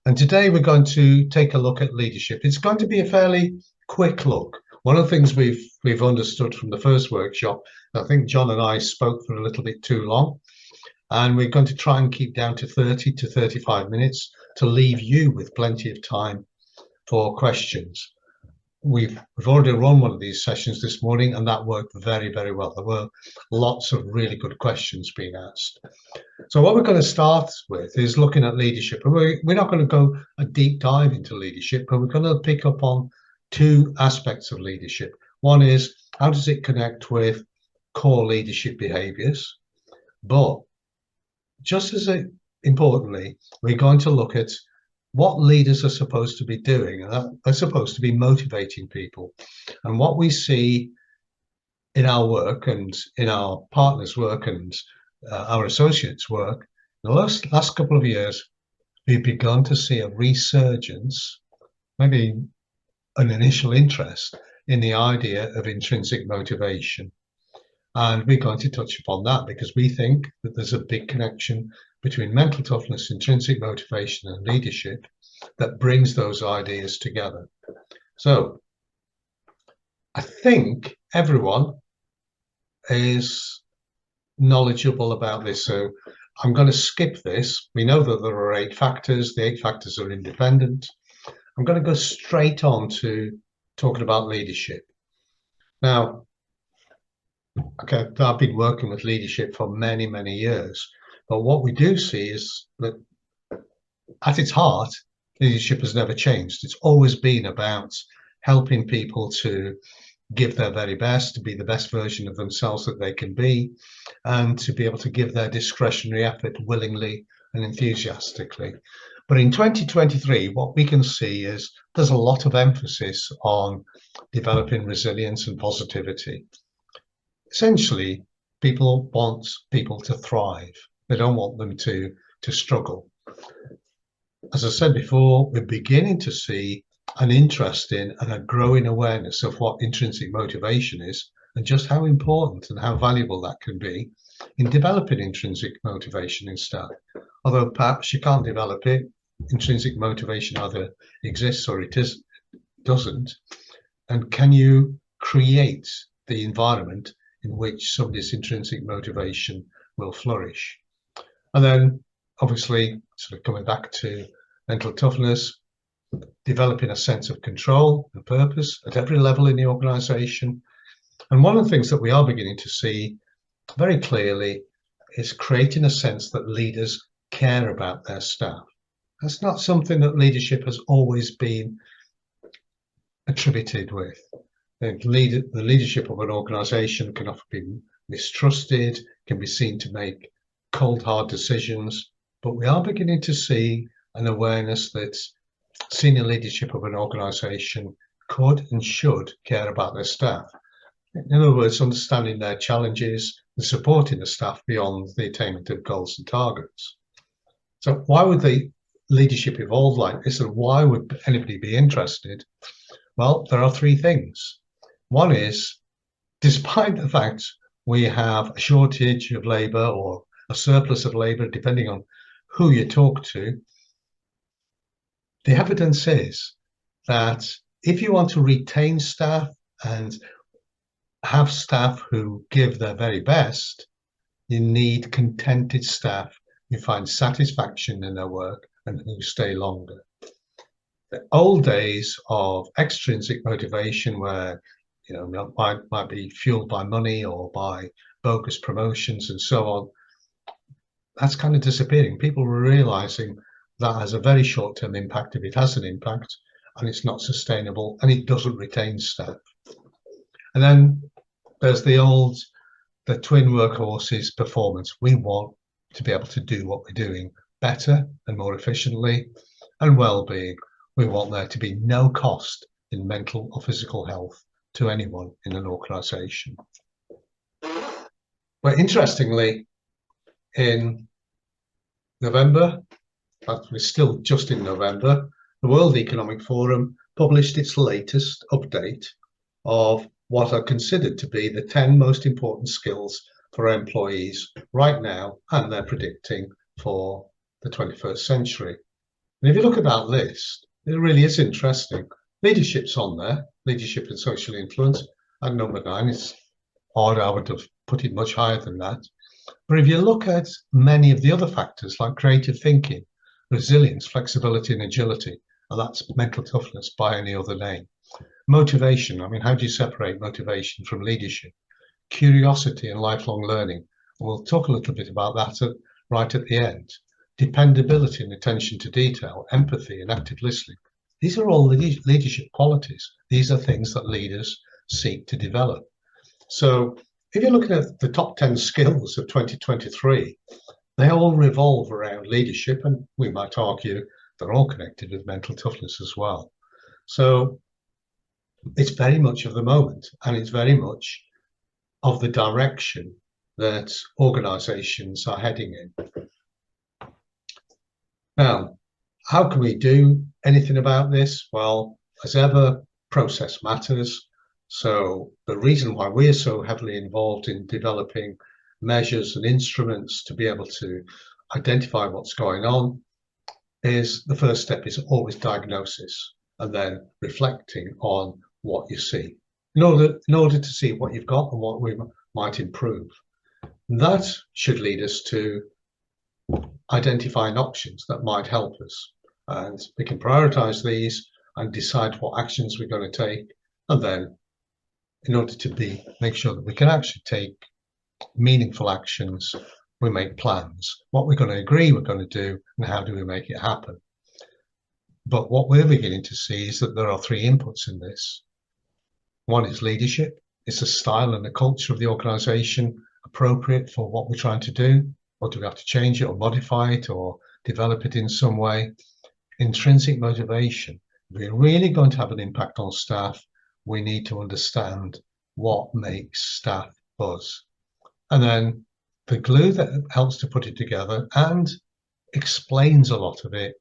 And today we're going to take a look at leadership. It's going to be a fairly quick look. One of the things we've understood from the first workshop, I think John and I spoke for a little bit too long, and we're going to try and keep down to 30 to 35 minutes to leave you with plenty of time for questions. We've already run one of these sessions this morning, and that worked very, very well. There were lots of really good questions being asked. So what we're going to start with is looking at leadership. And we're not going to go a deep dive into leadership, but we're going to pick up on two aspects of leadership. One is, how does it connect with core leadership behaviors? But just as importantly, we're going to look at what leaders are supposed to be doing, and they're supposed to be motivating people. And what we see in our work and in our partners' work and our associates' work, the last couple of years, we've begun to see a resurgence, maybe an initial interest in the idea of intrinsic motivation. And we're going to touch upon that because we think that there's a big connection between mental toughness, intrinsic motivation, and leadership that brings those ideas together. So I think everyone is knowledgeable about this. So I'm going to skip this. We know that there are 8 factors. The 8 factors are independent. I'm going to go straight on to talking about leadership. Now, okay, I've been working with leadership for many, many years. But what we do see is that at its heart, leadership has never changed. It's always been about helping people to give their very best, to be the best version of themselves that they can be, and to be able to give their discretionary effort willingly and enthusiastically. But in 2023, what we can see is there's a lot of emphasis on developing resilience and positivity. Essentially, people want people to thrive. They don't want them to struggle. As I said before, we're beginning to see an interest in and a growing awareness of what intrinsic motivation is and just how important and how valuable that can be in developing intrinsic motivation in staff. Although perhaps you can't develop it, intrinsic motivation either exists or it doesn't. And can you create the environment in which somebody's intrinsic motivation will flourish? And then obviously, sort of coming back to mental toughness, developing a sense of control and purpose at every level in the organization. And one of the things that we are beginning to see very clearly is creating a sense that leaders care about their staff. That's not something that leadership has always been attributed with. The leadership of an organization can often be mistrusted, can be seen to make cold, hard decisions, but we are beginning to see an awareness that senior leadership of an organization could and should care about their staff. In other words, understanding their challenges and supporting the staff beyond the attainment of goals and targets. So why would the leadership evolve like this, and why would anybody be interested? Well, there are 3 things. One is, despite the fact we have a shortage of labor or a surplus of labor, depending on who you talk to, the evidence is that if you want to retain staff and have staff who give their very best, you need contented staff who find satisfaction in their work and who stay longer. The old days of extrinsic motivation, where might be fueled by money or by bogus promotions and so on, that's kind of disappearing. People are realizing that has a very short-term impact if it has an impact, and it's not sustainable, and it doesn't retain staff. And then there's the twin workhorses performance. We want to be able to do what we're doing better and more efficiently, and well-being. We want there to be no cost in mental or physical health to anyone in an organization. But interestingly, in November, we're still just in November, the World Economic Forum published its latest update of what are considered to be the 10 most important skills for employees right now, and they're predicting for the 21st century. And if you look at that list, it really is interesting. Leadership's on there, leadership and social influence. And number 9 is odd. I would have put it much higher than that. But if you look at many of the other factors like creative thinking, resilience, flexibility, and agility, and that's mental toughness by any other name. Motivation, I mean, how do you separate motivation from leadership? Curiosity and lifelong learning. And we'll talk a little bit about that right at the end. Dependability and attention to detail, empathy and active listening. These are all leadership qualities. These are things that leaders seek to develop. So if you're looking at the top 10 skills of 2023, they all revolve around leadership, and we might argue they're all connected with mental toughness as well. So it's very much of the moment, and it's very much of the direction that organizations are heading in. Now, how can we do anything about this? Well, as ever, process matters. So the reason why we're so heavily involved in developing measures and instruments to be able to identify what's going on is the first step is always diagnosis and then reflecting on what you see in order to see what you've got and what we might improve. And that should lead us to identifying options that might help us. And we can prioritize these and decide what actions we're going to take. And then in order to make sure that we can actually take meaningful actions, we make plans, what we're going to agree we're going to do, and how do we make it happen. But what we're beginning to see is that there are 3 inputs in this. One is leadership. Is the style and the culture of the organization appropriate for what we're trying to do? Or do we have to change it or modify it or develop it in some way? Intrinsic motivation. If we're really going to have an impact on staff, we need to understand what makes staff buzz. And then the glue that helps to put it together and explains a lot of it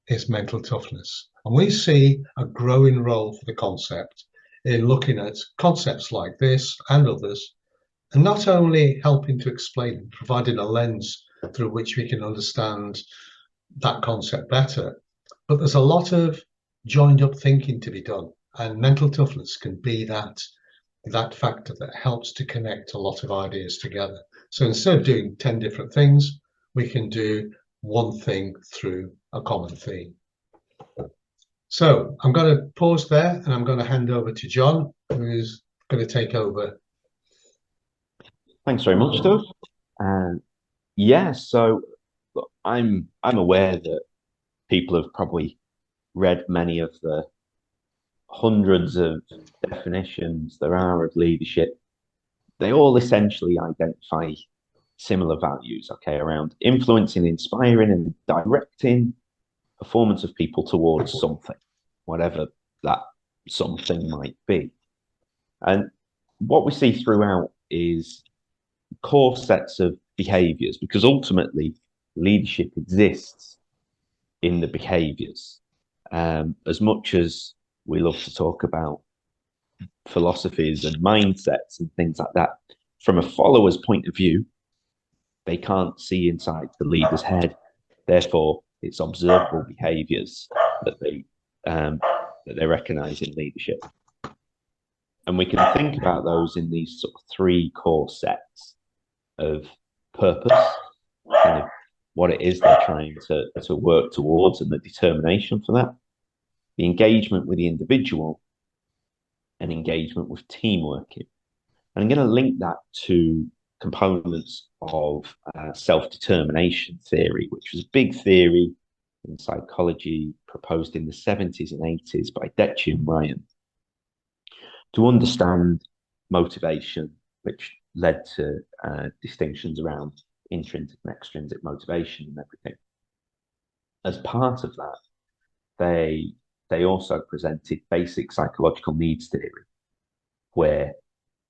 is mental toughness. And we see a growing role for the concept in looking at concepts like this and others, and not only helping to explain, providing a lens through which we can understand that concept better, but there's a lot of joined up thinking to be done, and mental toughness can be that factor that helps to connect a lot of ideas together. So instead of doing 10 different things, we can do one thing through a common theme. So I'm going to pause there and I'm going to hand over to John, who's going to take over. Thanks very much, Doug. Yeah, so look, I'm aware that people have probably read many of the hundreds of definitions there are of leadership. They all essentially identify similar values, okay, around influencing, inspiring, and directing performance of people towards something, whatever that something might be. And what we see throughout is core sets of behaviors, because ultimately leadership exists in the behaviors. As much as we love to talk about philosophies and mindsets and things like that, from a follower's point of view, they can't see inside the leader's head. Therefore, it's observable behaviors that they recognize in leadership. And we can think about those in these sort of 3 core sets of purpose, kind of what it is they're trying to work towards and the determination for that, the engagement with the individual, and engagement with team working. And I'm going to link that to components of self-determination theory, which was a big theory in psychology proposed in the 70s and 80s by Deci and Ryan to understand motivation, which led to distinctions around intrinsic and extrinsic motivation and everything. As part of that, they also presented basic psychological needs theory, where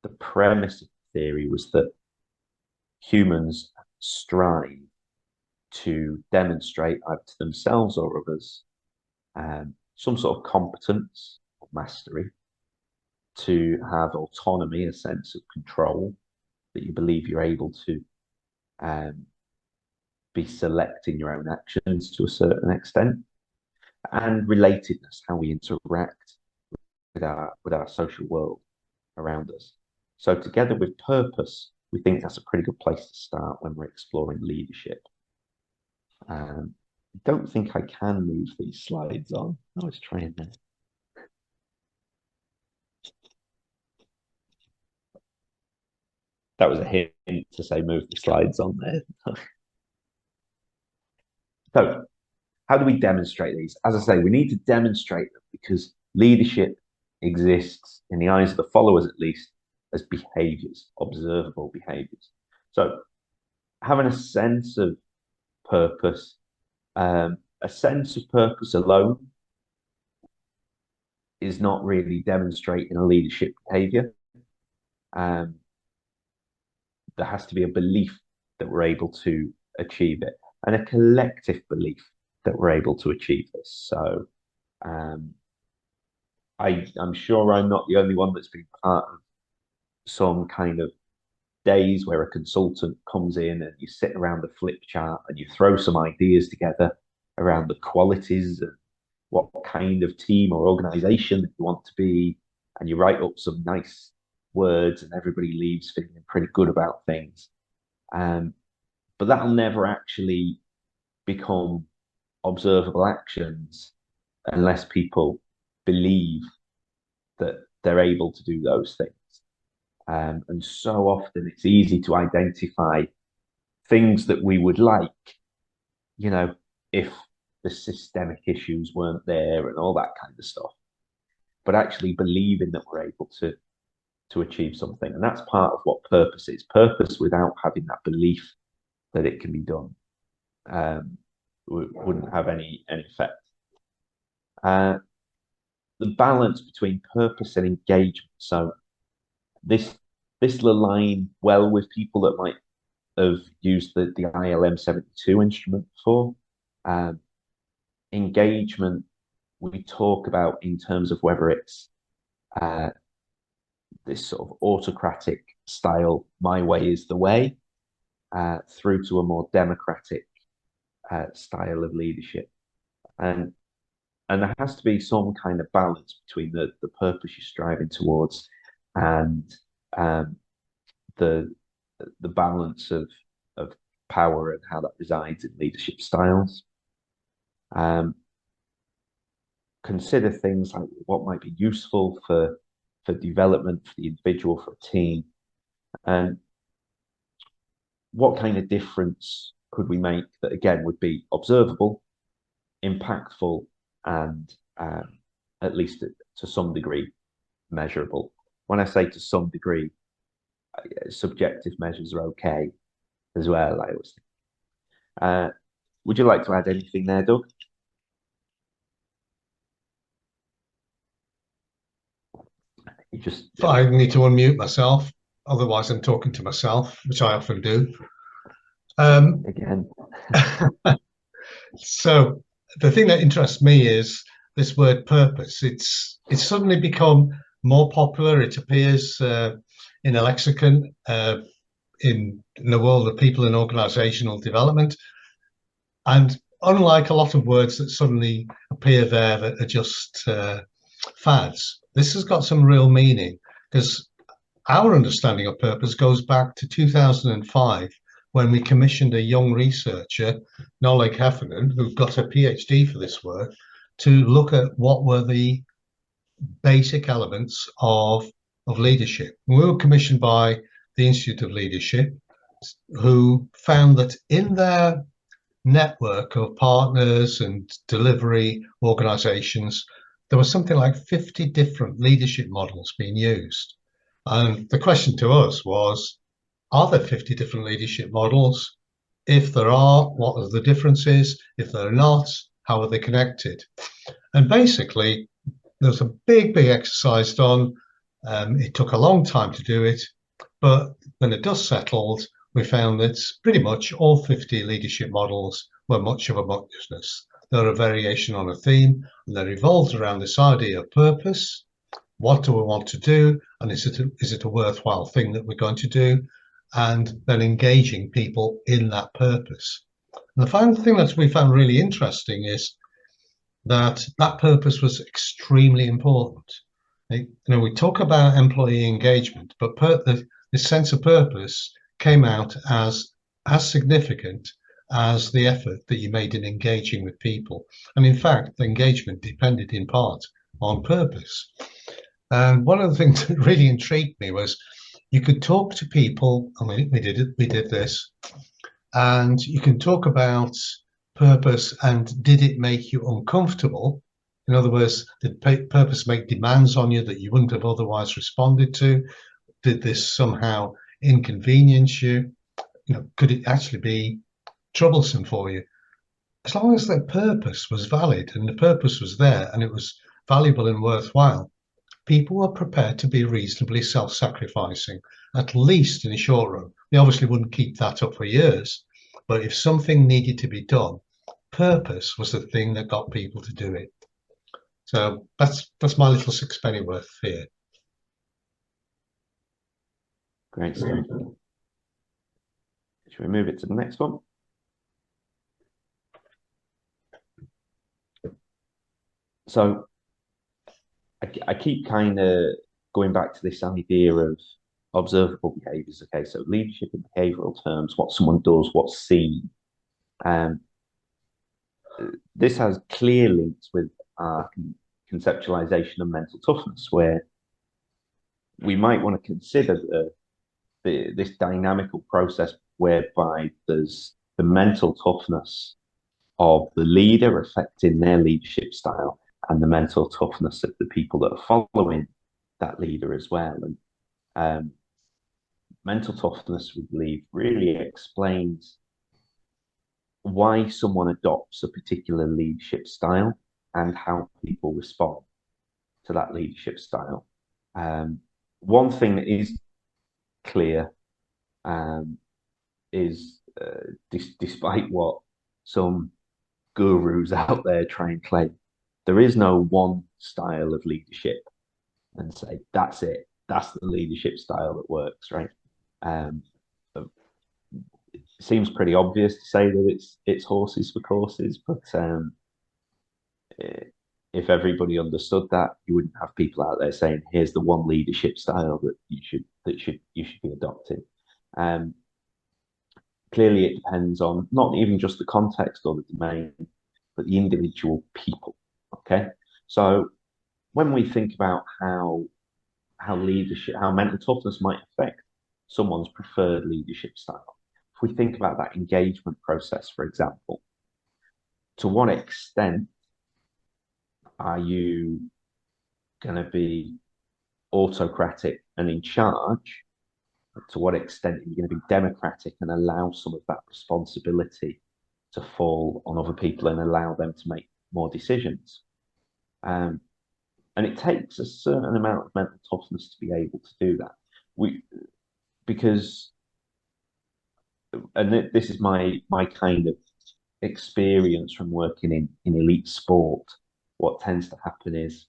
the premise of the theory was that humans strive to demonstrate either to themselves or others some sort of competence or mastery, to have autonomy, a sense of control, that you believe you're able to be selecting your own actions to a certain extent, and relatedness, how we interact with our social world around us. So together with purpose, we think that's a pretty good place to start when we're exploring leadership. I don't think I can move these slides on. I was trying there. That was a hint to say move the slides on there. So how do we demonstrate these? As I say, we need to demonstrate them because leadership exists, in the eyes of the followers at least, as behaviors, observable behaviors. So having a sense of purpose, a sense of purpose alone is not really demonstrating a leadership behavior. There has to be a belief that we're able to achieve it, and a collective belief that we're able to achieve this. So I'm sure I'm not the only one that's been part of some kind of days where a consultant comes in and you sit around the flip chart and you throw some ideas together around the qualities and what kind of team or organization that you want to be, and you write up some nice words and everybody leaves feeling pretty good about things. But that'll never actually become observable actions unless people believe that they're able to do those things. And so often it's easy to identify things that we would like, you know, if the systemic issues weren't there and all that kind of stuff, but actually believing that we're able to achieve something. And that's part of what purpose is. Purpose without having that belief that it can be done wouldn't have any effect. The balance between purpose and engagement. So this will align well with people that might have used the ILM 72 instrument before. Engagement, we talk about in terms of whether it's this sort of autocratic style, my way is the way, through to a more democratic style of leadership. And there has to be some kind of balance between the purpose you're striving towards and the balance of power and how that resides in leadership styles. Consider things like what might be useful for development, for the individual, for a team, and what kind of difference could we make that again would be observable, impactful, and at least to some degree measurable. When I say to some degree, subjective measures are okay as well, I always think. Would you like to add anything there, Doug? You just I need to unmute myself, otherwise I'm talking to myself, which I often do. Again. So the thing that interests me is this word purpose. It's suddenly become more popular. It appears in a lexicon in the world of people in organizational development. And unlike a lot of words that suddenly appear there that are just fads, this has got some real meaning, because our understanding of purpose goes back to 2005 when we commissioned a young researcher, Noleg Heffernan, who got a PhD for this work, to look at what were the basic elements of leadership. We were commissioned by the Institute of Leadership, who found that in their network of partners and delivery organizations, there was something like 50 different leadership models being used. And the question to us was, are there 50 different leadership models? If there are, what are the differences? If they're not, how are they connected? And basically, there's a big exercise done. It took a long time to do it, but when the dust settled, we found that pretty much all 50 leadership models were much of a muchness. They're a variation on a theme, and they're evolved around this idea of purpose. What do we want to do? And is it a worthwhile thing that we're going to do? And then engaging people in that purpose. And the final thing that we found really interesting is that purpose was extremely important. We talk about employee engagement, but the sense of purpose came out as significant as the effort that you made in engaging with people. And in fact, the engagement depended in part on purpose. And one of the things that really intrigued me was you could talk to people, and we did this, and you can talk about purpose and did it make you uncomfortable? In other words, did purpose make demands on you that you wouldn't have otherwise responded to? Did this somehow inconvenience you? Could it actually be troublesome for you? As long as that purpose was valid and the purpose was there and it was valuable and worthwhile, people were prepared to be reasonably self-sacrificing, at least in the short run. They obviously wouldn't keep that up for years, but if something needed to be done, purpose was the thing that got people to do it. So that's my little sixpenny worth here. Great stuff. Should we move it to the next one? So I keep kind of going back to this idea of observable behaviors. Okay, so leadership in behavioral terms, what someone does, what's seen. This has clear links with our conceptualization of mental toughness, where we might want to consider this dynamical process whereby there's the mental toughness of the leader affecting their leadership style and the mental toughness of the people that are following that leader as well. And mental toughness, we believe, really explains why someone adopts a particular leadership style and how people respond to that leadership style. One thing that is clear is despite what some gurus out there try and claim, there is no one style of leadership and say, that's it, that's the leadership style that works, right? It seems pretty obvious to say that it's horses for courses, but if everybody understood that, you wouldn't have people out there saying, here's the one leadership style that you should be adopting. Clearly, it depends on not even just the context or the domain, but the individual people. Okay, so when we think about how leadership, how mental toughness might affect someone's preferred leadership style, if we think about that engagement process, for example, to what extent are you going to be autocratic and in charge? To what extent are you going to be democratic and allow some of that responsibility to fall on other people and allow them to make more decisions? And it takes a certain amount of mental toughness to be able to do that. Because this is my kind of experience from working in elite sport. What tends to happen is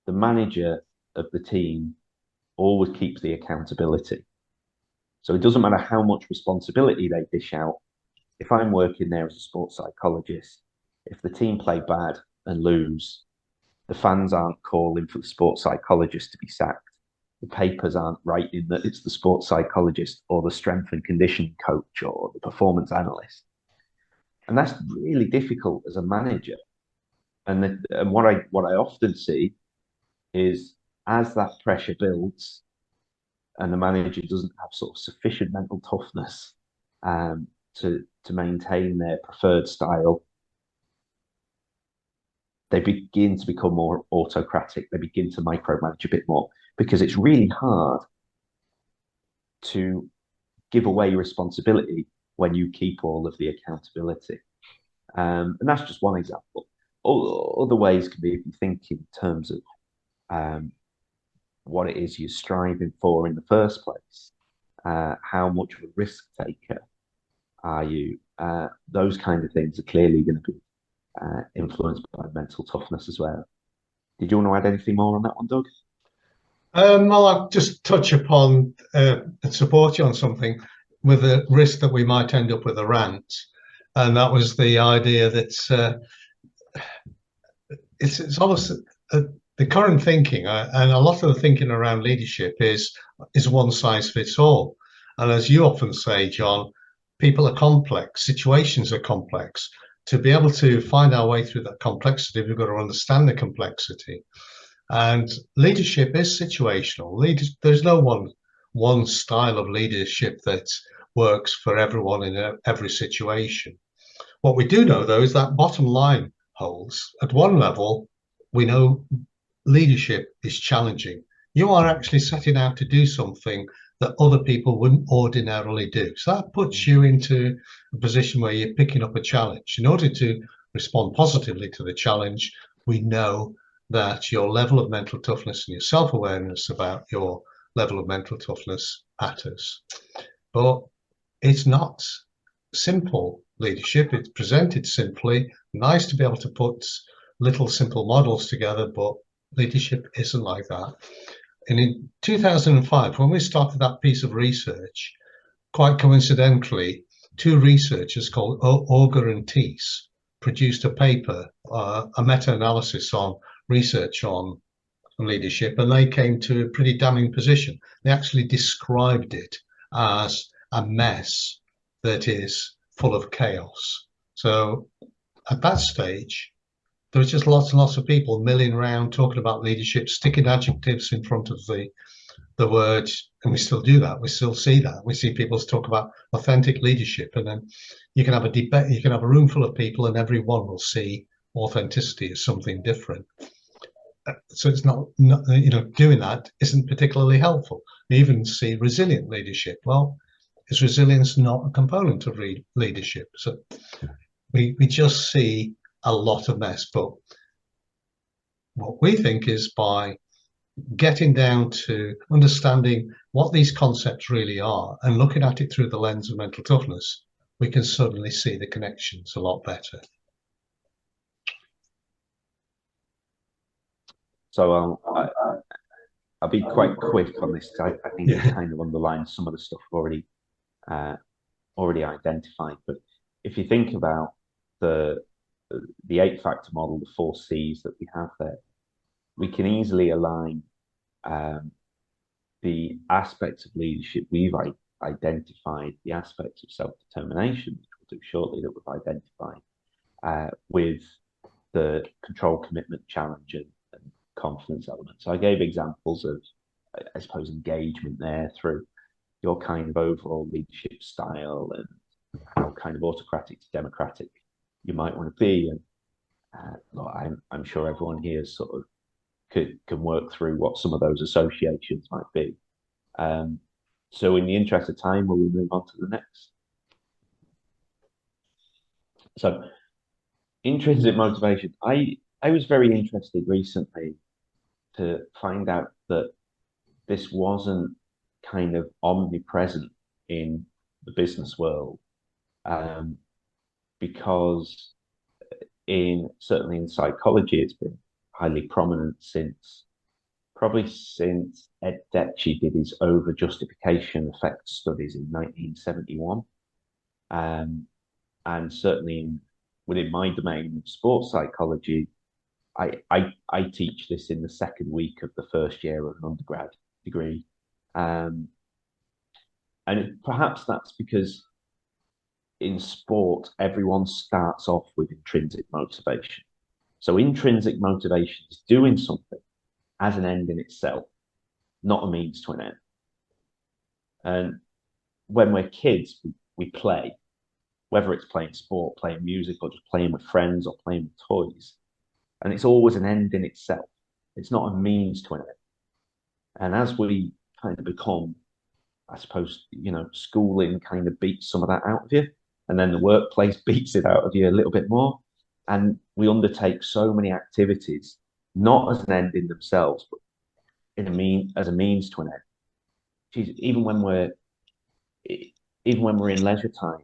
the manager of the team always keeps the accountability. So it doesn't matter how much responsibility they dish out. If I'm working there as a sports psychologist, if the team play bad and lose, the fans aren't calling for the sports psychologist to be sacked. The papers aren't writing that it's the sports psychologist or the strength and conditioning coach or the performance analyst. And that's really difficult as a manager. And what I often see is as that pressure builds and the manager doesn't have sort of sufficient mental toughness to maintain their preferred style, they begin to become more autocratic. They begin to micromanage a bit more because it's really hard to give away responsibility when you keep all of the accountability. And that's just one example. Other ways can be if you think in terms of what it is you're striving for in the first place. How much of a risk taker are you? Those kind of things are clearly going to be influenced by mental toughness as well. Did you want to add anything more on that one, Doug? Well, I'll just touch upon and support you on something with the risk that we might end up with a rant. and that was the idea that it's almost the current thinking, and a lot of the thinking around leadership is one size fits all. And as you often say, John, people are complex, situations are complex. To be able to find our way through that complexity, we've got to understand the complexity. And leadership is situational. There's no one style of leadership that works for everyone in every situation. What we do know, though, is that bottom line holds. At one level, we know leadership is challenging. You are actually setting out to do something that other people wouldn't ordinarily do. So that puts you into a position where you're picking up a challenge. In order to respond positively to the challenge, we know that your level of mental toughness and your self-awareness about your level of mental toughness matters. But it's not simple leadership. It's presented simply. Nice to be able to put little simple models together, but leadership isn't like that. And in 2005, when we started that piece of research, quite coincidentally, two researchers called Auger and Thies produced a paper, a meta-analysis on research on leadership, and they came to a pretty damning position. They actually described it as a mess that is full of chaos. So at that stage, there was just lots and lots of people milling around talking about leadership, sticking adjectives in front of the words, and we still do that. We still see that. We see people talk about authentic leadership, and then you can have a debate, you can have a room full of people, and everyone will see authenticity as something different. So it's not doing that isn't particularly helpful. You even see resilient leadership. Well, is resilience not a component of leadership? So we just see a lot of mess. But what we think is by getting down to understanding what these concepts really are and looking at it through the lens of mental toughness, we can suddenly see the connections a lot better. So I'll be quite quick on this. I think it kind of underlines some of the stuff already identified. But if you think about the 8-factor model, the 4 C's that we have there, we can easily align the aspects of leadership we've identified, the aspects of self-determination, which we'll do shortly, that we've identified, with the control, commitment, challenge, and confidence element. So I gave examples of, I suppose, engagement there through your kind of overall leadership style and how kind of autocratic to democratic you might want to be. And look, I'm sure everyone here sort of can work through what some of those associations might be. So in the interest of time, will we move on to the next? So intrinsic motivation. I was very interested recently to find out that this wasn't kind of omnipresent in the business world, because certainly in psychology, it's been highly prominent probably since Ed Detchi did his over-justification effect studies in 1971. And certainly within my domain of sports psychology, I teach this in the second week of the first year of an undergrad degree. And perhaps that's because in sport, everyone starts off with intrinsic motivation. So intrinsic motivation is doing something as an end in itself, not a means to an end. And when we're kids, we play, whether it's playing sport, playing music, or just playing with friends or playing with toys. And it's always an end in itself. It's not a means to an end. And as we kind of become, I suppose, schooling kind of beats some of that out of you. And then the workplace beats it out of you a little bit more. And we undertake so many activities, not as an end in themselves, but as a means to an end. Jeez, even when we're in leisure time,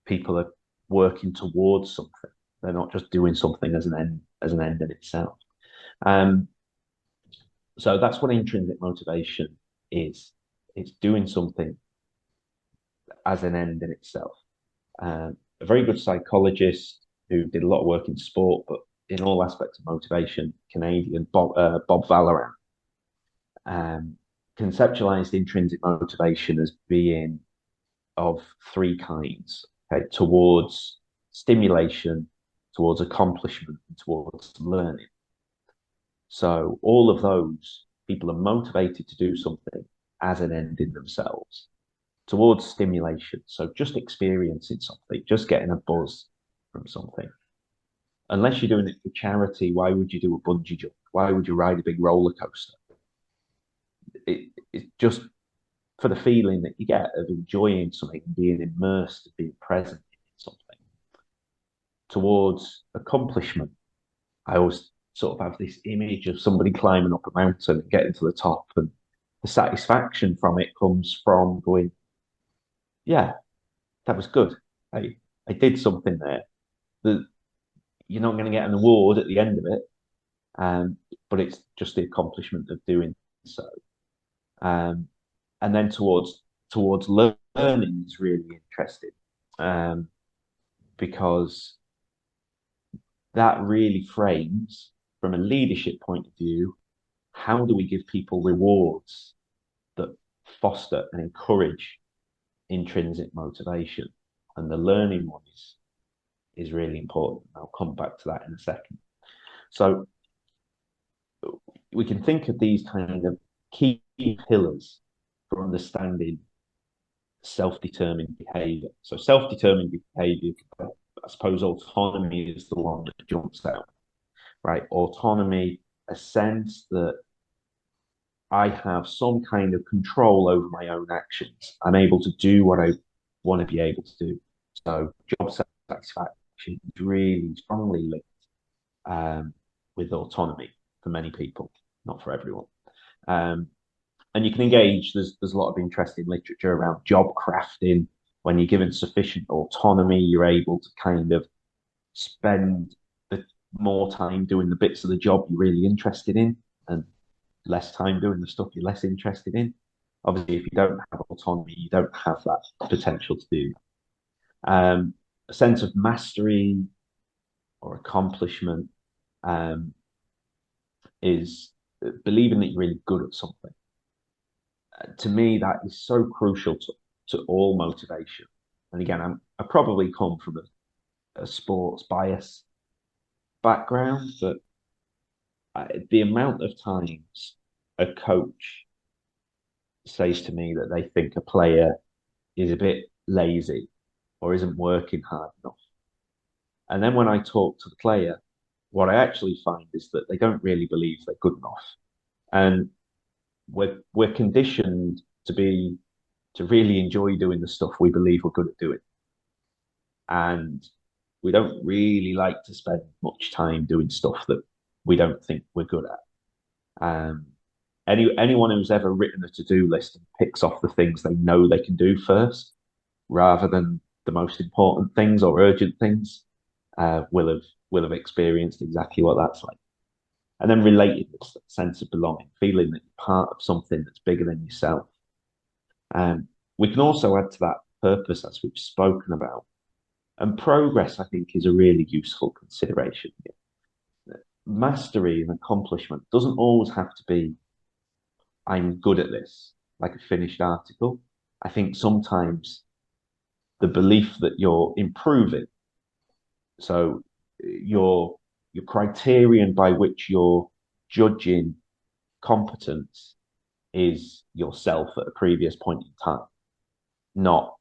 people are working towards something. They're not just doing something as an end in itself. So that's what intrinsic motivation is. It's doing something as an end in itself. a very good psychologist who did a lot of work in sport, but in all aspects of motivation, Canadian Bob Vallerand, conceptualized intrinsic motivation as being of three kinds, okay, towards stimulation, towards accomplishment, and towards learning. So all of those people are motivated to do something as an end in themselves, towards stimulation. So just experiencing something, just getting a buzz from something. Unless you're doing it for charity, why would you do a bungee jump? Why would you ride a big roller coaster? It's just for the feeling that you get of enjoying something, being immersed, being present in something. Towards accomplishment, I always sort of have this image of somebody climbing up a mountain and getting to the top, and the satisfaction from it comes from going, yeah, that was good. I did something there. You're not going to get an award at the end of it, but it's just the accomplishment of doing so. And then towards learning is really interesting, because that really frames, from a leadership point of view, how do we give people rewards that foster and encourage intrinsic motivation? And the learning one is really important. I'll come back to that in a second. So we can think of these kind of key pillars for understanding self-determined behavior. So self-determined behavior, I suppose autonomy is the one that jumps out, right? Autonomy, a sense that I have some kind of control over my own actions. I'm able to do what I want to be able to do. So job satisfaction is really strongly linked with autonomy for many people, not for everyone. And you can engage, there's a lot of interesting literature around job crafting. When you're given sufficient autonomy, you're able to kind of spend more time doing the bits of the job you're really interested in and less time doing the stuff you're less interested in. Obviously, if you don't have autonomy, you don't have that potential to do. A sense of mastery or accomplishment is believing that you're really good at something. To me, that is so crucial to all motivation. And again, I probably come from a sports bias background, but the amount of times a coach says to me that they think a player is a bit lazy or isn't working hard enough. And then when I talk to the player, what I actually find is that they don't really believe they're good enough. And we're conditioned to really enjoy doing the stuff we believe we're good at doing. And we don't really like to spend much time doing stuff that we don't think we're good at. Anyone who's ever written a to-do list and picks off the things they know they can do first, rather than the most important things or urgent things, will have experienced exactly what that's like. And then relatedness, that sense of belonging, feeling that you're part of something that's bigger than yourself. We can also add to that purpose, as we've spoken about. And progress, I think, is a really useful consideration here. Mastery and accomplishment doesn't always have to be, I'm good at this, like a finished article. I think sometimes the belief that you're improving, so your criterion by which you're judging competence is yourself at a previous point in time, not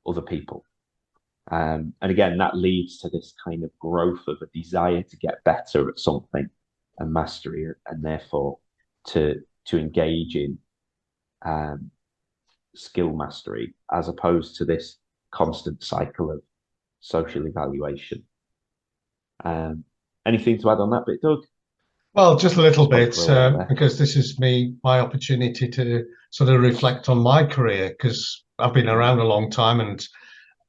other people. And again, that leads to this kind of growth of a desire to get better at something and mastery, and therefore to engage in skill mastery, as opposed to this constant cycle of social evaluation. Anything to add on that bit, Doug? Well, just a little bit, because this is my opportunity to sort of reflect on my career, because I've been around a long time, and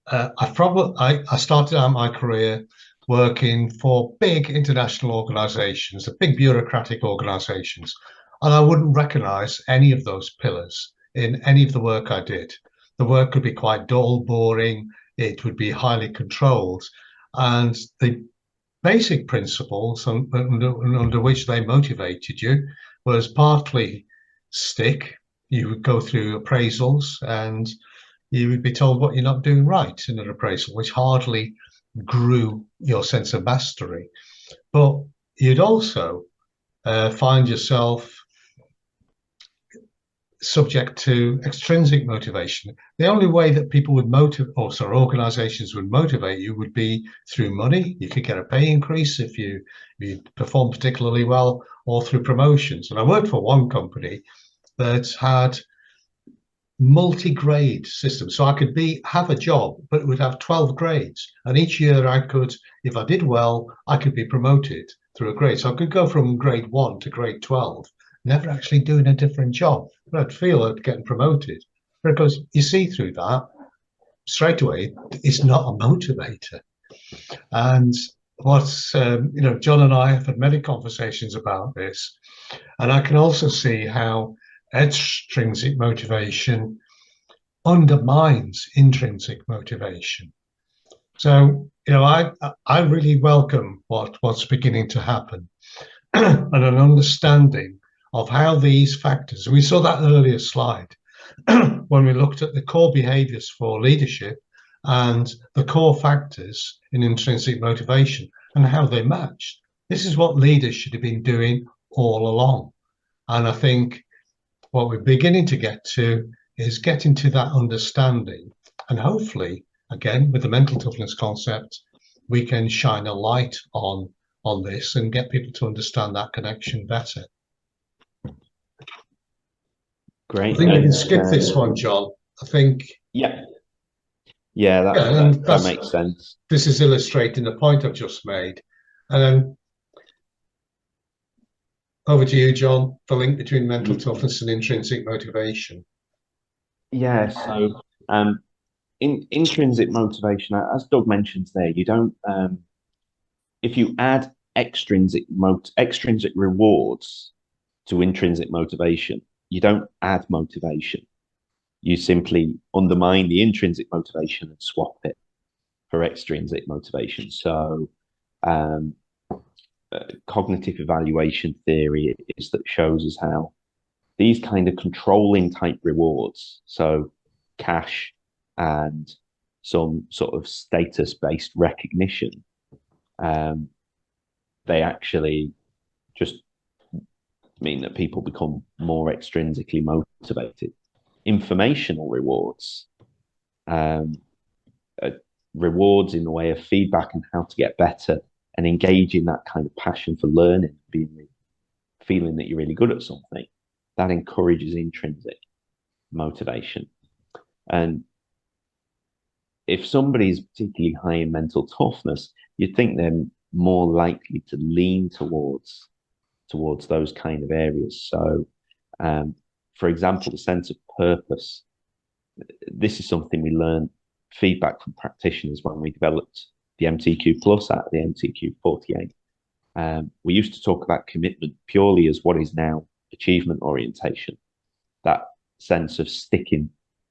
I started out my career working for big international organizations, the big bureaucratic organizations, and I wouldn't recognize any of those pillars in any of the work I did. The work could be quite dull, boring. it would be highly controlled. And the basic principles under which they motivated you was partly stick. You would go through appraisals and you would be told what you're not doing right in an appraisal, which hardly grew your sense of mastery. But you'd also find yourself subject to extrinsic motivation. The only way that people would organizations would motivate you would be through money. You could get a pay increase if you perform particularly well, or through promotions. And I worked for one company that had multi-grade system, so I could have a job but it would have 12 grades, and each year I could, if I did well, I could be promoted through a grade. So I could go from grade 1 to grade 12, never actually doing a different job, but I'd feel I'd getting promoted, because you see through that straight away it's not a motivator. And what's John and I have had many conversations about this, and I can also see how extrinsic motivation undermines intrinsic motivation. So, I really welcome what's beginning to happen and an understanding of how these factors, we saw that earlier slide when we looked at the core behaviors for leadership and the core factors in intrinsic motivation and how they matched. This is what leaders should have been doing all along. And I think what we're beginning to get to is getting to that understanding. And hopefully, again, with the mental toughness concept, we can shine a light on this and get people to understand that connection better. Great. I think we can skip this one, John. I think. Yeah. Yeah, that makes sense. This is illustrating the point I've just made. And then over to you, John, the link between mental toughness and intrinsic motivation. Yeah, so in intrinsic motivation, as Doug mentions there, you don't if you add extrinsic rewards to intrinsic motivation, you don't add motivation. You simply undermine the intrinsic motivation and swap it for extrinsic motivation. So cognitive evaluation theory is that shows us how these kind of controlling type rewards, so cash and some sort of status-based recognition, they actually just mean that people become more extrinsically motivated. Informational rewards, rewards in the way of feedback and how to get better and engage in that kind of passion for learning, feeling that you're really good at something, that encourages intrinsic motivation. And if somebody's particularly high in mental toughness, you'd think they're more likely to lean towards those kind of areas. So, for example, the sense of purpose. This is something we learned feedback from practitioners when we developed the MTQ Plus out of the MTQ 48. We used to talk about commitment purely as what is now achievement orientation, that sense of sticking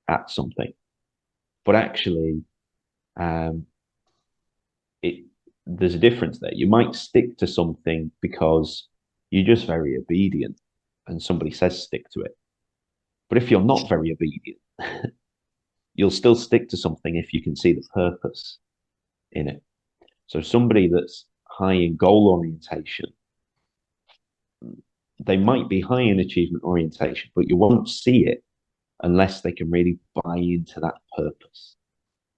at something. But actually, there's a difference there. You might stick to something because you're just very obedient and somebody says stick to it. But if you're not very obedient, you'll still stick to something if you can see the purpose in it. So somebody that's high in goal orientation, they might be high in achievement orientation, but you won't see it unless they can really buy into that purpose.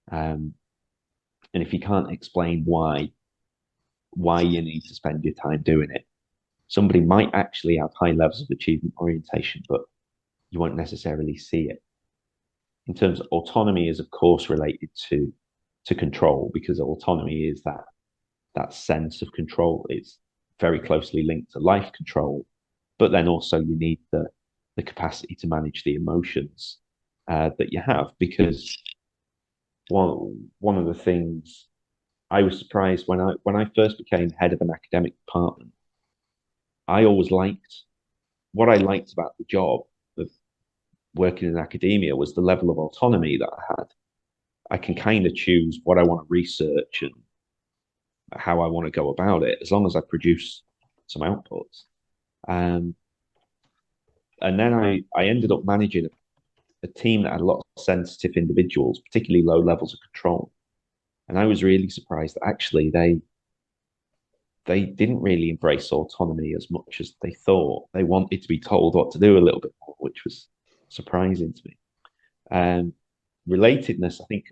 And if you can't explain why you need to spend your time doing it, somebody might actually have high levels of achievement orientation, but you won't necessarily see it. In terms of autonomy is, of course, related to control, because autonomy is that sense of control. It's very closely linked to life control, but then also you need the capacity to manage the emotions that you have, because one of the things I was surprised when I first became head of an academic department, I always liked what I liked about the job of working in academia was the level of autonomy that I had. I can kind of choose what I want to research and how I want to go about it, as long as I produce some outputs. And then I ended up managing a team that had a lot of sensitive individuals, particularly low levels of control. And I was really surprised that actually they didn't really embrace autonomy as much as they thought. They wanted to be told what to do a little bit more, which was surprising to me. Relatedness, I think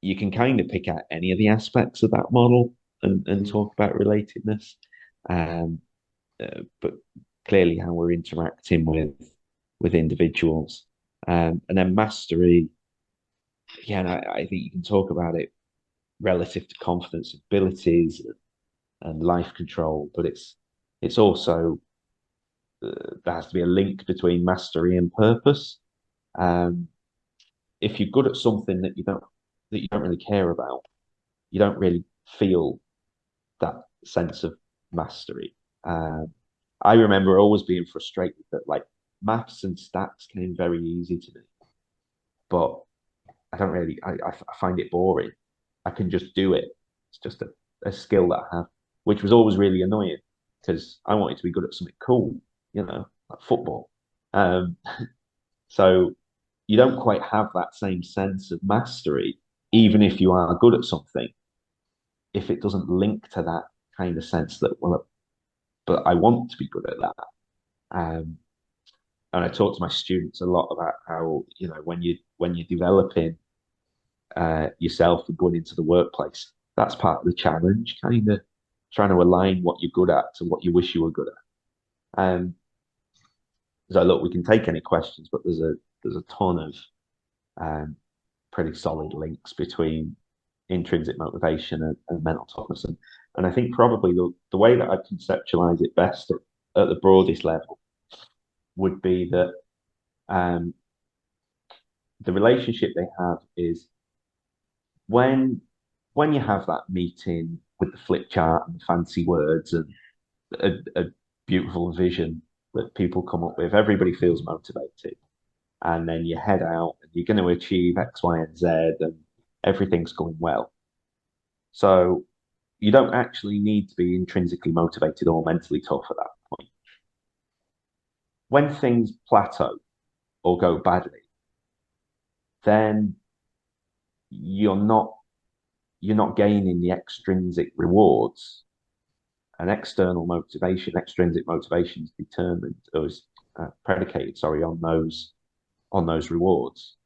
you can kind of pick out any of the aspects of that model and talk about relatedness. But clearly how we're interacting with individuals. And then mastery, yeah, and I think you can talk about it relative to confidence, abilities, and life control, but it's also there has to be a link between mastery and purpose. If you're good at something that you don't really care about, you don't really feel that sense of mastery. I remember always being frustrated that like maths and stats came very easy to me, but I don't really, I find it boring. I can just do it. It's just a skill that I have, which was always really annoying because I wanted to be good at something cool, like football. So you don't quite have that same sense of mastery, even if you are good at something, if it doesn't link to that kind of sense that, well, but I want to be good at that. And I talk to my students a lot about how, when you're developing yourself and going into the workplace, that's part of the challenge, kind of trying to align what you're good at to what you wish you were good at. So look, we can take any questions, but there's a ton of pretty solid links between intrinsic motivation and mental toughness. And I think probably the way that I conceptualize it best at the broadest level would be that the relationship they have is when you have that meeting with the flip chart and the fancy words and a beautiful vision that people come up with, everybody feels motivated. And then you head out and you're going to achieve X, Y, and Z, and everything's going well. So you don't actually need to be intrinsically motivated or mentally tough at that point. When things plateau or go badly, then you're not gaining the extrinsic rewards. An external motivation, extrinsic motivation is determined or is predicated, on those rewards.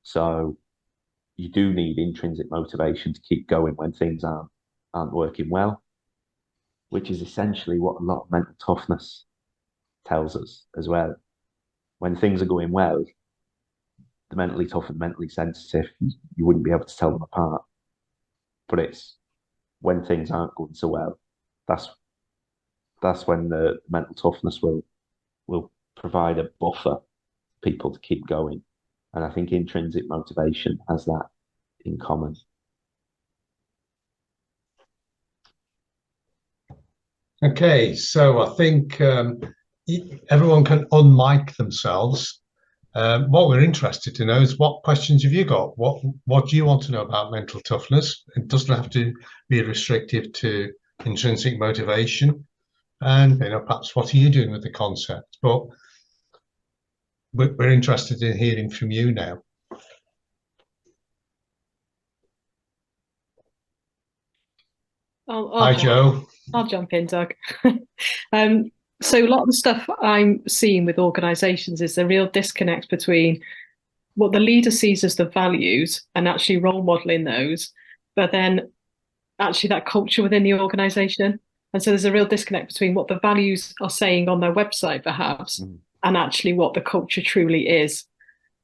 So you do need intrinsic motivation to keep going when things aren't working well, which is essentially what a lot of mental toughness tells us as well. When things are going well, the mentally tough and mentally sensitive, you wouldn't be able to tell them apart. But it's when things aren't going so well, that's when the mental toughness will provide a buffer for people to keep going. And I think intrinsic motivation has that in common. Okay, so I think everyone can unmic themselves. What we're interested to know is what questions have you got? What do you want to know about mental toughness? It doesn't have to be restrictive to intrinsic motivation. And perhaps what are you doing with the concept? But we're interested in hearing from you now. Hi, Joe. I'll jump in, Doug. So a lot of the stuff I'm seeing with organisations is the real disconnect between what the leader sees as the values and actually role modelling those, but then actually that culture within the organisation. And so there's a real disconnect between what the values are saying on their website, perhaps, and actually what the culture truly is.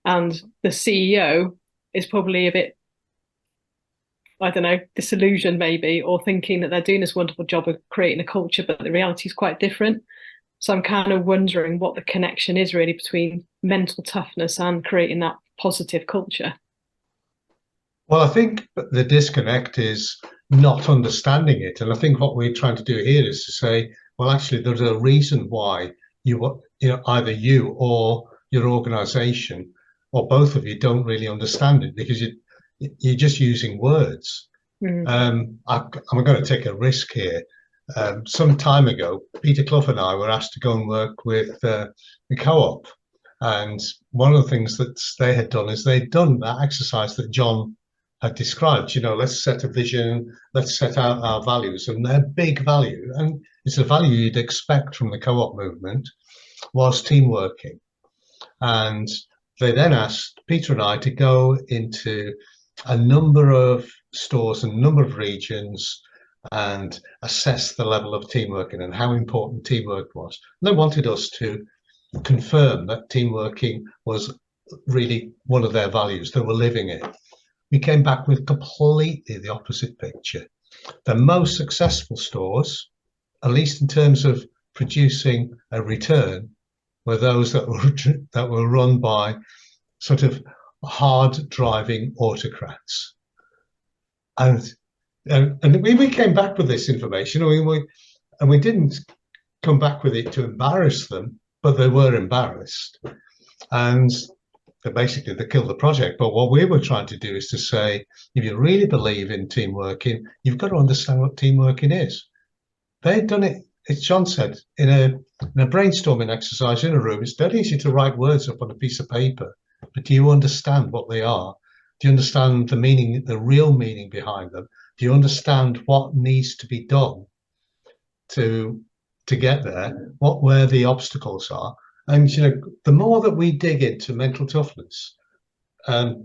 And the CEO is probably a bit, I don't know, disillusioned maybe, or thinking that they're doing this wonderful job of creating a culture, but the reality is quite different. So I'm kind of wondering what the connection is really between mental toughness and creating that positive culture. Well, I think the disconnect is not understanding it. And I think what we're trying to do here is to say, well, actually, there's a reason why either you or your organization or both of you don't really understand it because you're just using words. I'm going to take a risk here. Some time ago, Peter Clough and I were asked to go and work with the co-op. And one of the things that they had done is they'd done that exercise that John had described. Let's set a vision, let's set out our values, and their big value, and it's a value you'd expect from the co-op movement, was team working. And they then asked Peter and I to go into a number of stores and a number of regions and assess the level of team working and how important teamwork was. And they wanted us to confirm that team working was really one of their values. They were living it. We came back with completely the opposite picture. The most successful stores, at least in terms of producing a return, were those that were run by sort of hard driving autocrats. And we came back with this information, and we didn't come back with it to embarrass them, but they were embarrassed, and basically they killed the project. But what we were trying to do is to say, if you really believe in team working, you've got to understand what team working is. They'd done it, as John said, in a brainstorming exercise in a room. It's dead easy to write words up on a piece of paper, but do you understand what they are? Do you understand the meaning, the real meaning behind them? Do you understand what needs to be done to get there? Where the obstacles are? And the more that we dig into mental toughness, I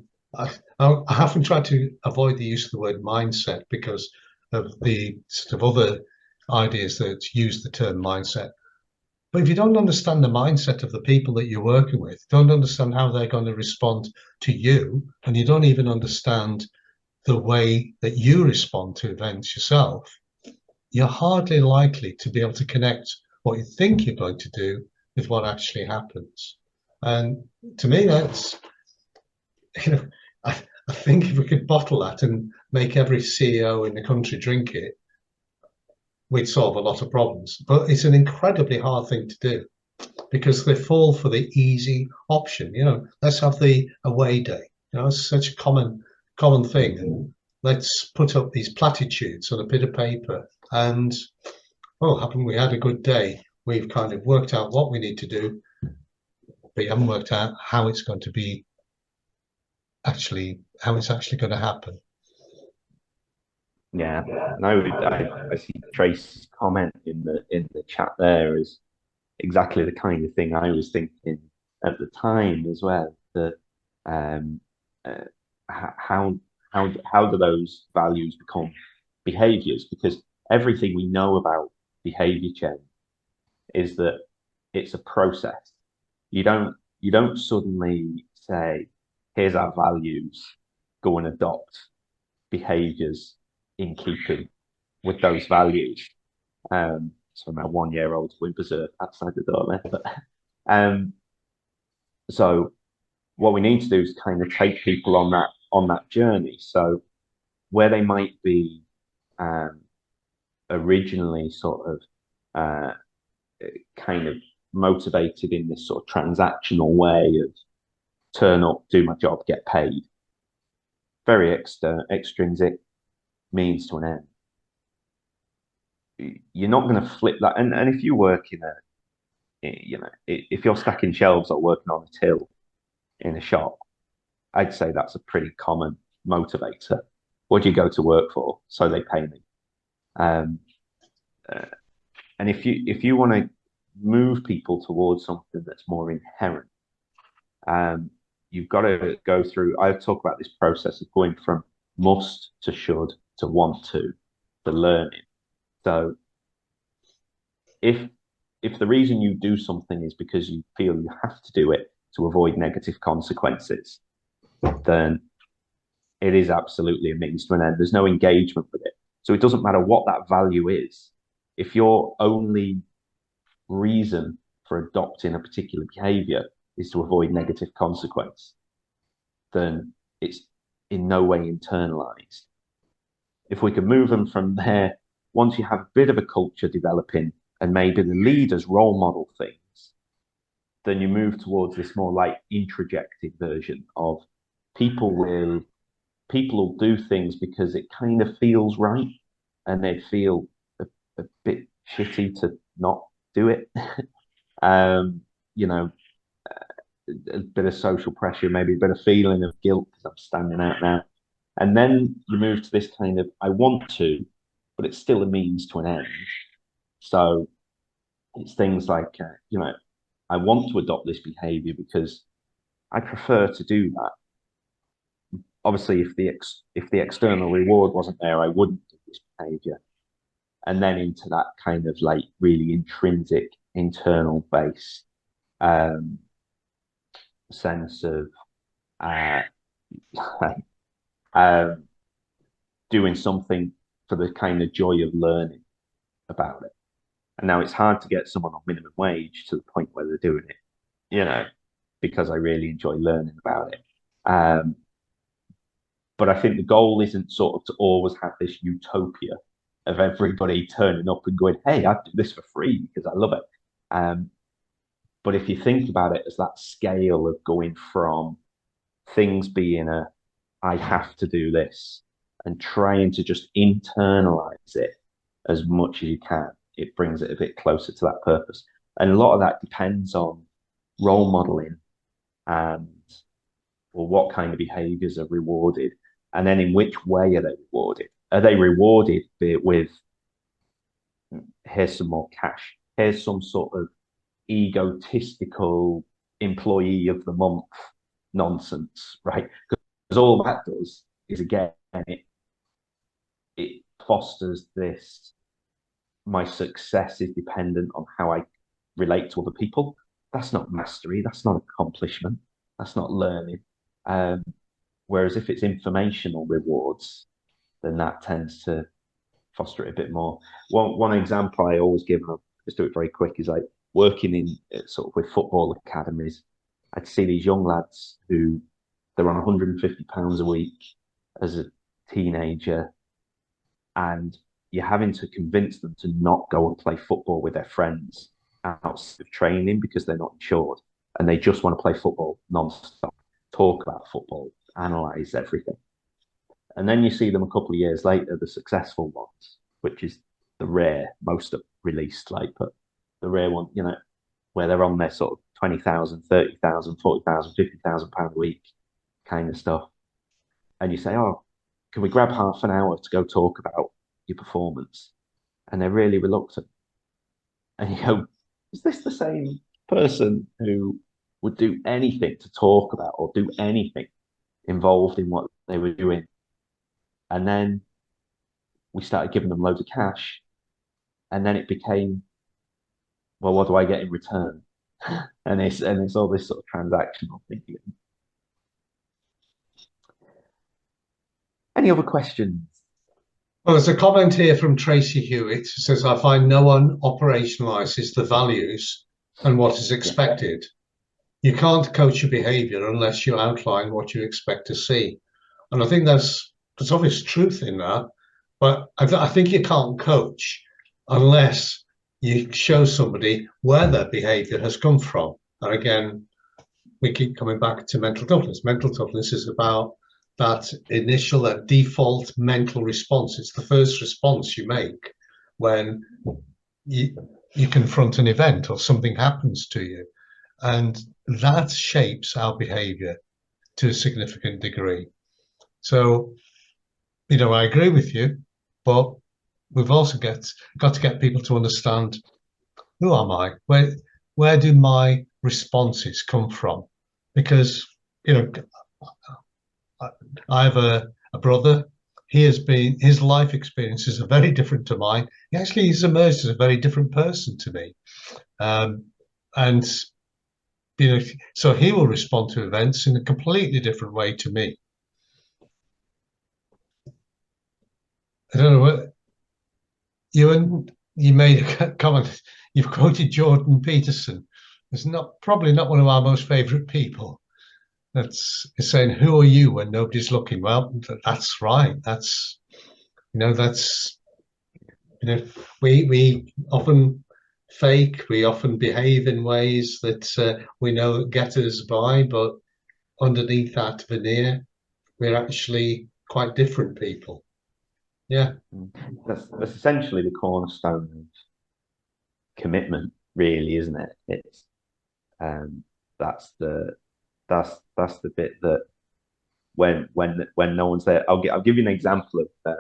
haven't tried to avoid the use of the word mindset because of the sort of other ideas that use the term mindset. But if you don't understand the mindset of the people that you're working with, don't understand how they're going to respond to you, and you don't even understand the way that you respond to events yourself, you're hardly likely to be able to connect what you think you're going to do with what actually happens. And to me, that's, I think if we could bottle that and make every CEO in the country drink it, we'd solve a lot of problems. But it's an incredibly hard thing to do because they fall for the easy option. Let's have the away day. It's such a common thing. And let's put up these platitudes on a bit of paper. And haven't we had a good day? We've kind of worked out what we need to do, but you haven't worked out how it's going to be actually going to happen. Yeah, no, I see Trace's comment in the chat there is exactly the kind of thing I was thinking at the time as well. That how do those values become behaviors? Because everything we know about behavior change is that it's a process. You don't suddenly say, here's our values, go and adopt behaviors in keeping with those values. So my 1-year-old whimpers are outside the door there. But so what we need to do is kind of take people on that journey. So where they might be originally sort of kind of motivated in this sort of transactional way of turn up, do my job, get paid. Very extrinsic, means to an end. You're not going to flip that. And if you work if you're stacking shelves or working on a till in a shop, I'd say that's a pretty common motivator. What do you go to work for? So they pay me. And if you want to move people towards something that's more inherent, you've got to go through. I talk about this process of going from must to should to want to learning. So if the reason you do something is because you feel you have to do it to avoid negative consequences, then it is absolutely a means to an end. There's no engagement with it. So it doesn't matter what that value is. If your only reason for adopting a particular behavior is to avoid negative consequence, then it's in no way internalized. If we can move them from there, once you have a bit of a culture developing and maybe the leaders role model things, then you move towards this more like introjected version of people will do things because it kind of feels right, and they feel a bit shitty to not do it. You know, a bit of social pressure, maybe a bit of feeling of guilt because I'm standing out now. And then you move to this kind of, I want to, but it's still a means to an end. So it's things like, I want to adopt this behavior because I prefer to do that. Obviously, if the external reward wasn't there, I wouldn't do this behavior. And then into that kind of like really intrinsic, internal base sense of doing something for the kind of joy of learning about it. And now it's hard to get someone on minimum wage to the point where they're doing it, because I really enjoy learning about it. But I think the goal isn't sort of to always have this utopia of everybody turning up and going, hey, I'd do this for free because I love it. But if you think about it as that scale of going from things being I have to do this, and trying to just internalize it as much as you can, it brings it a bit closer to that purpose. And a lot of that depends on role modeling and what kind of behaviors are rewarded, and then in which way are they rewarded? Are they rewarded with, here's some more cash, here's some sort of egotistical employee of the month nonsense, right? Because all that does is, again, it fosters this, my success is dependent on how I relate to other people. That's not mastery, that's not accomplishment, that's not learning. Whereas if it's informational rewards, then that tends to foster it a bit more. One example I always give, and I'll just do it very quick, is like working in sort of with football academies. I'd see these young lads who they're on £150 a week as a teenager, and you're having to convince them to not go and play football with their friends outside of training because they're not insured, and they just want to play football non-stop, talk about football, analyze everything. And then you see them a couple of years later, the successful ones, which is the rare, most released, like, but the rare one, where they're on their sort of 20,000, 30,000, 40,000, 50,000 pound a week kind of stuff. And you say, oh, can we grab half an hour to go talk about your performance? And they're really reluctant. And you go, is this the same person who would do anything to talk about or do anything involved in what they were doing? And then we started giving them loads of cash. And then it became, well, what do I get in return? and it's all this sort of transactional thinking. Any other questions? Well, there's a comment here from Tracy Hewitt. It says, I find no one operationalizes the values and what is expected. You can't coach your behavior unless you outline what you expect to see. And I think there's obvious truth in that, but I think you can't coach unless you show somebody where their behavior has come from. And again, we keep coming back to mental toughness. Mental toughness is about that initial, that default mental response. It's the first response you make when you confront an event or something happens to you. And that shapes our behavior to a significant degree. So, I agree with you, but we've also got to get people to understand, who am I? Where do my responses come from? Because, I have a brother. His life experiences are very different to mine. He's emerged as a very different person to me. And, so he will respond to events in a completely different way to me. I don't know what you made a comment. You've quoted Jordan Peterson. It's probably not one of our most favorite people. That's saying, who are you when nobody's looking? Well, that's right. We often fake. We often behave in ways that we know get us by, but underneath that veneer, we're actually quite different people. Yeah. That's essentially the cornerstone of commitment, really, isn't it? It's that's the bit that when no one's there. I'll give you an example of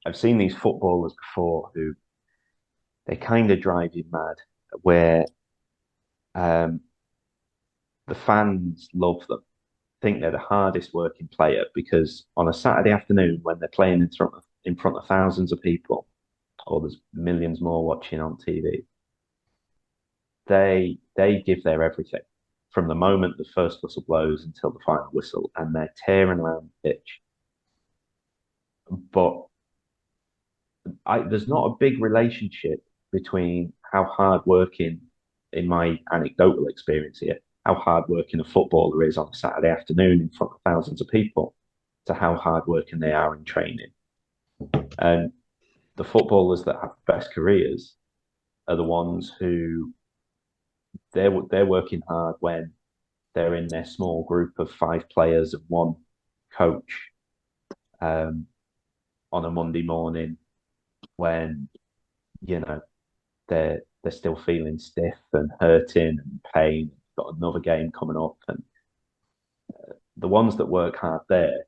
I've seen these footballers before who they kind of drive you mad, where the fans love them, think they're the hardest working player, because on a Saturday afternoon when they're playing in front of thousands of people, or there's millions more watching on TV, they give their everything from the moment the first whistle blows until the final whistle, and they're tearing around the pitch. But there's not a big relationship between how hard working, in my anecdotal experience here, how hard working a footballer is on a Saturday afternoon in front of thousands of people, to how hard working they are in training. And the footballers that have the best careers are the ones who they're working hard when they're in their small group of 5 players and 1 coach on a Monday morning, when they're still feeling stiff and hurting and pain, got another game coming up. And the ones that work hard there,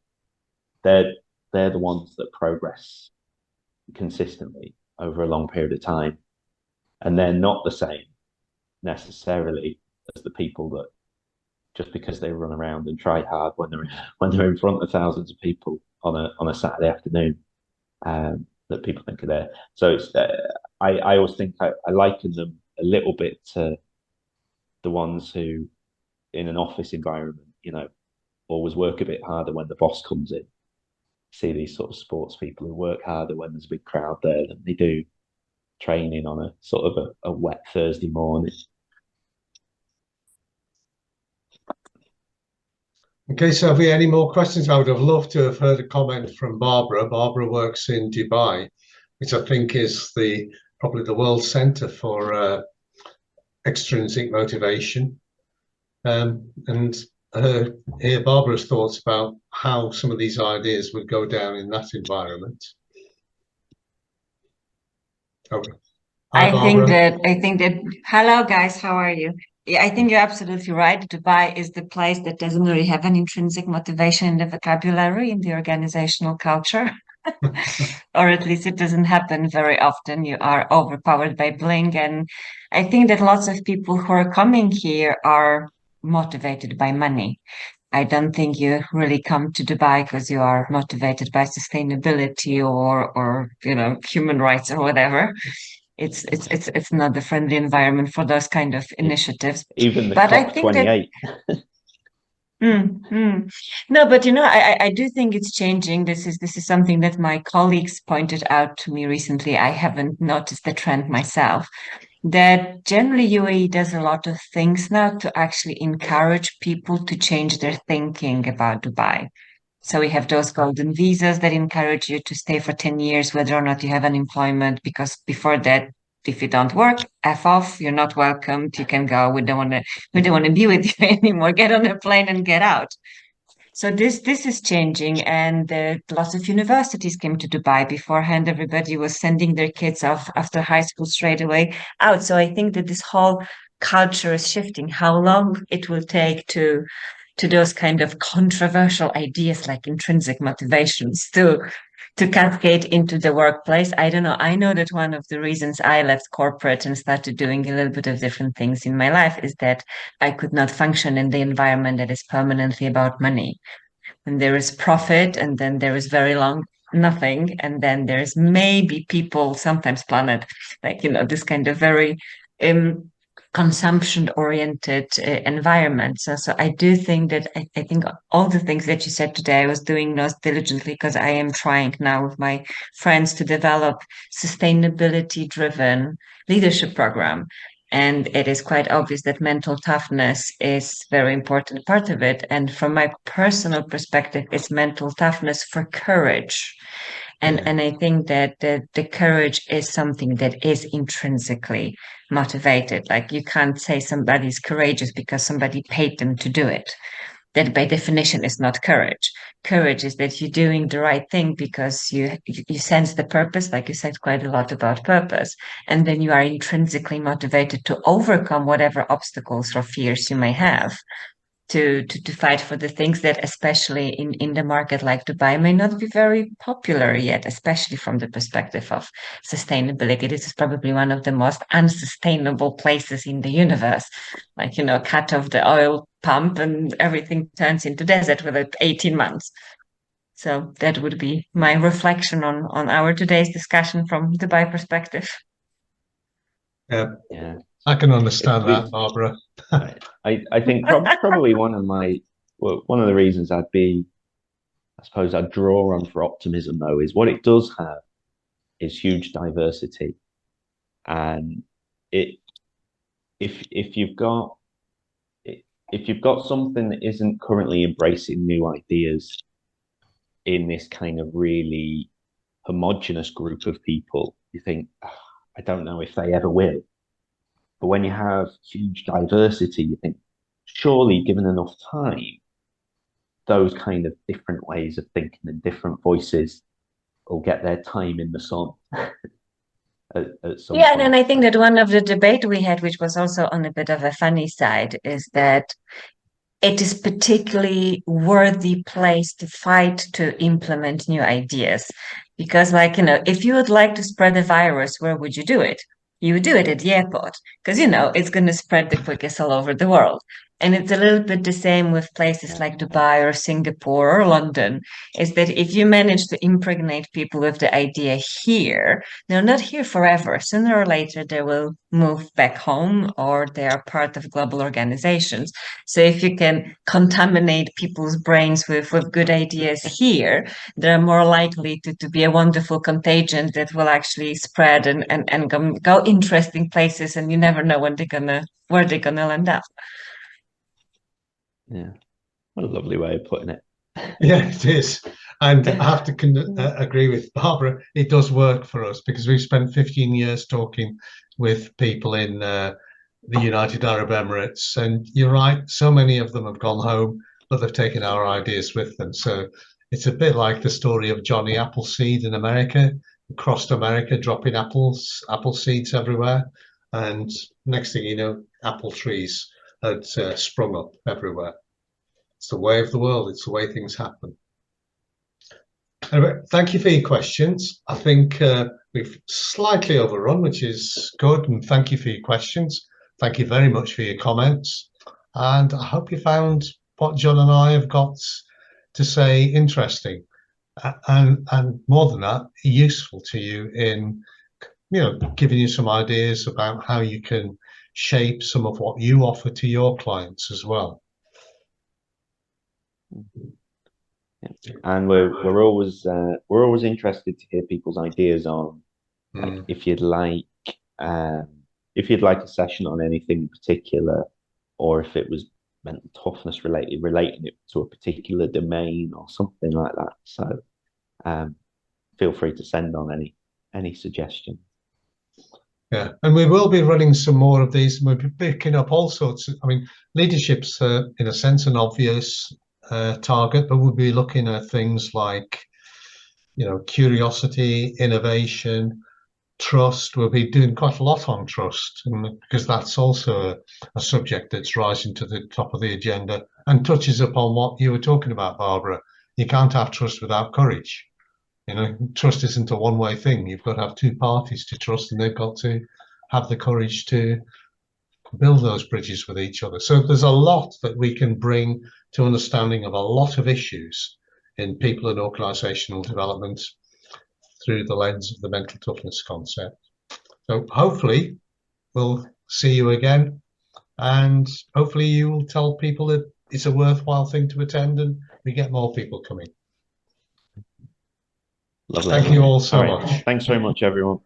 they're the ones that progress consistently over a long period of time. And they're not the same necessarily as the people that, just because they run around and try hard when they're in front of thousands of people on a Saturday afternoon, that people think are there. So it's I always think I liken them a little bit to the ones who, in an office environment, always work a bit harder when the boss comes in. See these sort of sports people who work harder when there's a big crowd there than they do training on a sort of a wet Thursday morning. Okay, so have we any more questions? I would have loved to have heard a comment from Barbara. Barbara works in Dubai, which I think is probably the world center for extrinsic motivation. And hear Barbara's thoughts about how some of these ideas would go down in that environment. Okay. Hi, I think that hello guys, how are you? Yeah, I think you're absolutely right. Dubai is the place that doesn't really have an intrinsic motivation in the vocabulary, in the organizational culture. Or at least it doesn't happen very often. You are overpowered by bling. And I think that lots of people who are coming here are motivated by money. I don't think you really come to Dubai because you are motivated by sustainability or human rights or whatever. It's not the friendly environment for those kind of initiatives. Even the COP28. No, but I do think it's changing. This is something that my colleagues pointed out to me recently. I haven't noticed the trend myself. That generally UAE does a lot of things now to actually encourage people to change their thinking about Dubai. So we have those golden visas that encourage you to stay for 10 years, whether or not you have unemployment, because before that, if you don't work, F off, you're not welcomed, you can go. We don't want to be with you anymore. Get on a plane and get out. So this is changing, and lots of universities came to Dubai. Beforehand, everybody was sending their kids off after high school straight away out. So I think that this whole culture is shifting. How long it will take to those kind of controversial ideas like intrinsic motivations to cascade into the workplace, I don't know. I know that one of the reasons I left corporate and started doing a little bit of different things in my life is that I could not function in the environment that is permanently about money. And there is profit, and then there is very long nothing, and then there's maybe people, sometimes planet, like this kind of very consumption-oriented environment. So I do think that I think all the things that you said today, I was doing those diligently because I am trying now with my friends to develop sustainability-driven leadership program. And it is quite obvious that mental toughness is a very important part of it. And from my personal perspective, it's mental toughness for courage. And I think that the courage is something that is intrinsically motivated. Like you can't say somebody's courageous because somebody paid them to do it. That by definition is not courage. Courage is that you're doing the right thing because you sense the purpose, like you said quite a lot about purpose, and then you are intrinsically motivated to overcome whatever obstacles or fears you may have to fight for the things that, especially in the market like Dubai, may not be very popular yet, especially from the perspective of sustainability. This is probably one of the most unsustainable places in the universe. Like, cut off the oil pump and everything turns into desert within 18 months. So that would be my reflection on our today's discussion from Dubai perspective. Yeah, Yeah. I can understand that, Barbara. I think probably one of the reasons I suppose I'd draw on for optimism though is what it does have is huge diversity, and if you've got something that isn't currently embracing new ideas in this kind of really homogenous group of people, you think, "Oh, I don't know if they ever will." But when you have huge diversity, you think, surely given enough time, those kind of different ways of thinking and different voices will get their time in the sun at some Yeah, point. and I think that one of the debate we had, which was also on a bit of a funny side, is that it is particularly worthy place to fight to implement new ideas. Because, like, if you would like to spread a virus, where would you do it? You would do it at the airport because, it's going to spread the quickest all over the world. And it's a little bit the same with places like Dubai or Singapore or London, is that if you manage to impregnate people with the idea here, they're not here forever. Sooner or later, they will move back home or they are part of global organizations. So if you can contaminate people's brains with good ideas here, they're more likely to be a wonderful contagion that will actually spread and go interesting places, and you never know where they're gonna land up. Yeah, what a lovely way of putting it. Yeah, it is. And I have to agree with Barbara. It does work for us because we've spent 15 years talking with people in the United Arab Emirates. And you're right, so many of them have gone home, but they've taken our ideas with them. So it's a bit like the story of Johnny Appleseed in America, across America, dropping apple seeds everywhere. And next thing you know, apple trees had sprung up everywhere. It's the way of the world. It's the way things happen. Anyway, thank you for your questions. I think we've slightly overrun, which is good. And thank you for your questions. Thank you very much for your comments. And I hope you found what John and I have got to say interesting and more than that, useful to you in, giving you some ideas about how you can shape some of what you offer to your clients as well. And we're always interested to hear people's ideas on, like, if you'd like a session on anything in particular, or if it was mental toughness relating it to a particular domain or something like that. So feel free to send on any suggestions. Yeah, and we will be running some more of these. We'll be picking up all sorts of, leadership's in a sense an obvious target, but we'll be looking at things like, curiosity, innovation, trust. We'll be doing quite a lot on trust, because that's also a subject that's rising to the top of the agenda and touches upon what you were talking about, Barbara. You can't have trust without courage. Trust isn't a one-way thing. You've got to have two parties to trust, and they've got to have the courage to build those bridges with each other. So there's a lot that we can bring to understanding of a lot of issues in people and organizational development through the lens of the mental toughness concept. So hopefully we'll see you again, and hopefully you will tell people that it's a worthwhile thing to attend and we get more people coming. Lovely. Thank you all so much. Thanks very much, everyone.